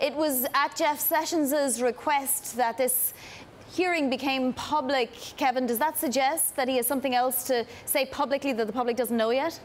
It was at Jeff Sessions' request that this hearing became public. Kevin, does that suggest that he has something else to say publicly that the public doesn't know yet?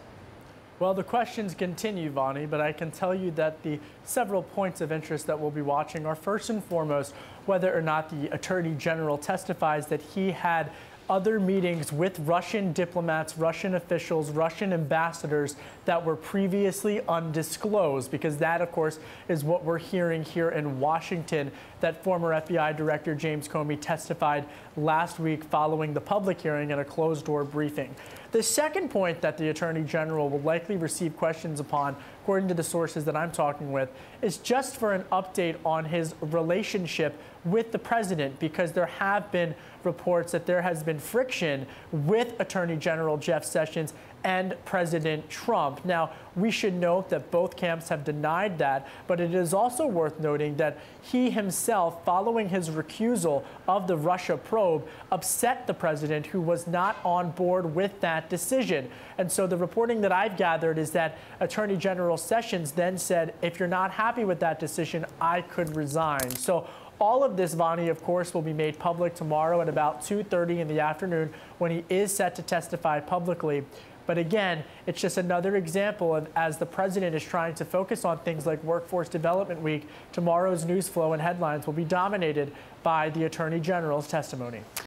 Well, the questions continue, Vonnie, but I can tell you that the several points of interest that we'll be watching are first and foremost whether or not the Attorney General testifies that he had other meetings with Russian diplomats, Russian officials, Russian ambassadors that were previously undisclosed, because that, of course, is what we're hearing here in Washington, that former FBI Director James Comey testified last week following the public hearing at a closed-door briefing. The second point that the Attorney General will likely receive questions upon, according to the sources that I'm talking with, is just for an update on his relationship with the president, because there have been reports that there has been friction with Attorney General Jeff Sessions and President Trump. Now, we should note that both camps have denied that, but it is also worth noting that he himself, following his recusal of the Russia probe, upset the president, who was not on board with that decision. And so the reporting that I've gathered is that Attorney General Sessions then said, if you're not happy with that decision, I could resign. So all of this, Vonnie, of course, will be made public tomorrow at about 2:30 in the afternoon when he is set to testify publicly. But again, it's just another example of, as the president is trying to focus on things like Workforce Development Week, tomorrow's news flow and headlines will be dominated by the Attorney General's testimony.